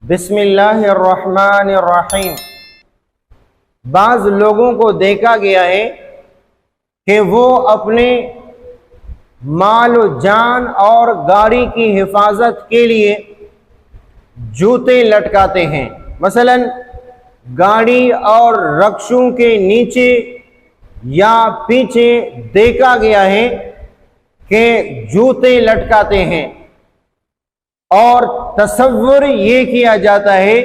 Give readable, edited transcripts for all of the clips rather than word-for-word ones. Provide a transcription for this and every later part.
بسم اللہ الرحمن الرحیم۔ بعض لوگوں کو دیکھا گیا ہے کہ وہ اپنے مال و جان اور گاڑی کی حفاظت کے لیے جوتے لٹکاتے ہیں۔ مثلا گاڑی اور رکشوں کے نیچے یا پیچھے دیکھا گیا ہے کہ جوتے لٹکاتے ہیں، اور تصور یہ کیا جاتا ہے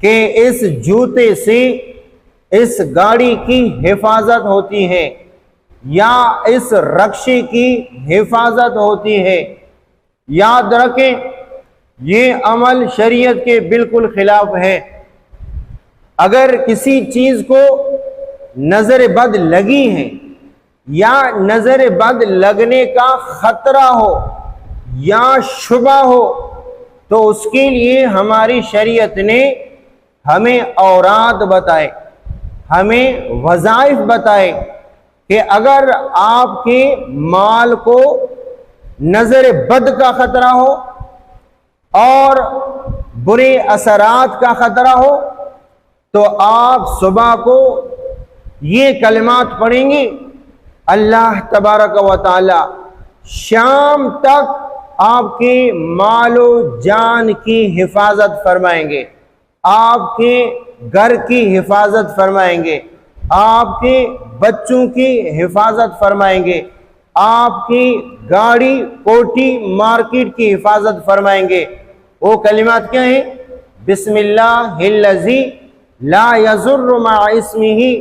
کہ اس جوتے سے اس گاڑی کی حفاظت ہوتی ہے یا اس رکشے کی حفاظت ہوتی ہے۔ یاد رکھیں، یہ عمل شریعت کے بالکل خلاف ہے۔ اگر کسی چیز کو نظر بد لگی ہے یا نظر بد لگنے کا خطرہ ہو یا شبہ ہو تو اس کے لیے ہماری شریعت نے ہمیں اوراد بتائے، ہمیں وظائف بتائے کہ اگر آپ کے مال کو نظر بد کا خطرہ ہو اور برے اثرات کا خطرہ ہو تو آپ صبح کو یہ کلمات پڑھیں گے، اللہ تبارک و تعالی شام تک آپ کے مال و جان کی حفاظت فرمائیں گے، آپ کے گھر کی حفاظت فرمائیں گے، آپ کے بچوں کی حفاظت فرمائیں گے، آپ کی گاڑی کوٹی مارکیٹ کی حفاظت فرمائیں گے۔ وہ کلمات کیا ہیں؟ بسم اللہ الذی لا یضر مع اسمہ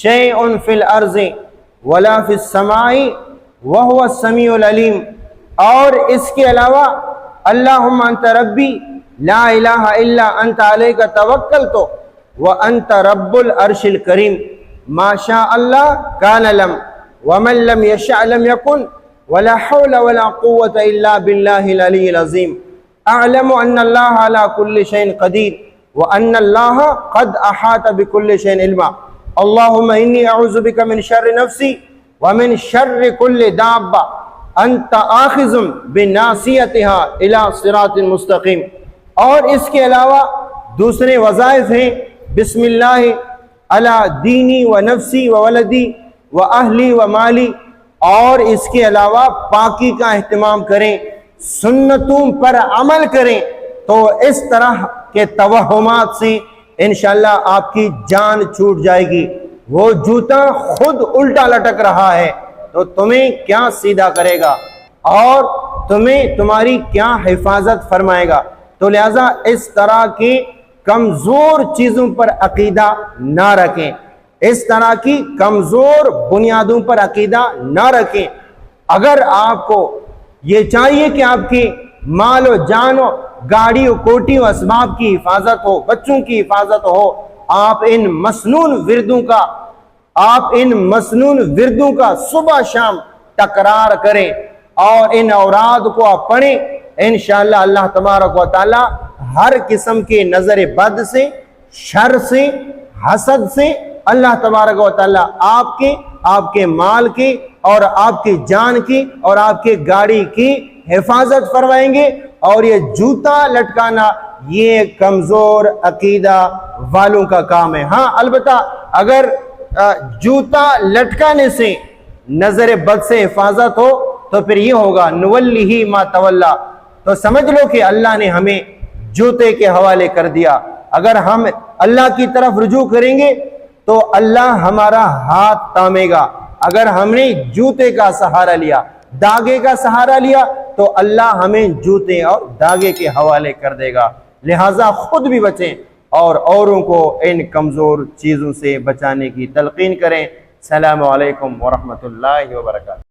شیء فی الارض ولا فی السماء وہو السمیع العلیم۔ اور اس کے علاوہ اللہم انت ربی لا الہ الا انت علیک توکلت وانت رب العرش الکریم، ما شاء اللہ کان لم ومن لم یشاء لم یکن ولا حول ولا قوة الا باللہ العلی العظیم۔ اعلم ان اللہ علی کل شیء قدیر وان اللہ قد احاط بکل شیء علما۔ اللہم انی اعوذ بک من شر نفسی ومن شر کل دابہ انت آخذ بناصیتها الى صراط مستقیم۔ اور اس کے علاوہ دوسرے وظائف ہیں، بسم اللہ علی دینی و نفسی و ولدی و اہلی و مالی۔ اور اس کے علاوہ پاکی کا اہتمام کریں، سنتوں پر عمل کریں، تو اس طرح کے توہمات سے انشاءاللہ آپ کی جان چھوٹ جائے گی۔ وہ جوتا خود الٹا لٹک رہا ہے تو تمہیں کیا سیدھا کرے گا اور تمہیں تمہاری کیا حفاظت فرمائے گا؟ تو لہذا اس طرح کی کمزور چیزوں پر عقیدہ نہ رکھیں، اس طرح کی کمزور بنیادوں پر عقیدہ نہ رکھیں۔ اگر آپ کو یہ چاہیے کہ آپ کی مال و جان و گاڑی و کوٹی و اسباب کی حفاظت ہو، بچوں کی حفاظت ہو، آپ ان مسنون وردوں کا صبح شام تکرار کریں اور ان اوراد کو آپ پڑھیں، انشاءاللہ اللہ تبارک و تعالی ہر قسم کے نظر بد سے، شر سے، حسد سے اللہ تبارک و تعالی آپ کے مال کی اور آپ کی جان کی اور آپ کے گاڑی کی حفاظت فرمائیں گے۔ اور یہ جوتا لٹکانا یہ کمزور عقیدہ والوں کا کام ہے۔ ہاں البتہ اگر جوتا لٹکانے سے نظر بد سے حفاظت ہو تو پھر یہ ہوگا نولیہ ما تولی، تو سمجھ لو کہ اللہ نے ہمیں جوتے کے حوالے کر دیا۔ اگر ہم اللہ کی طرف رجوع کریں گے تو اللہ ہمارا ہاتھ تھامے گا۔ اگر ہم نے جوتے کا سہارا لیا، داغے کا سہارا لیا، تو اللہ ہمیں جوتے اور داغے کے حوالے کر دے گا۔ لہٰذا خود بھی بچیں اور اوروں کو ان کمزور چیزوں سے بچانے کی تلقین کریں۔ السلام علیکم ورحمۃ اللہ وبرکاتہ۔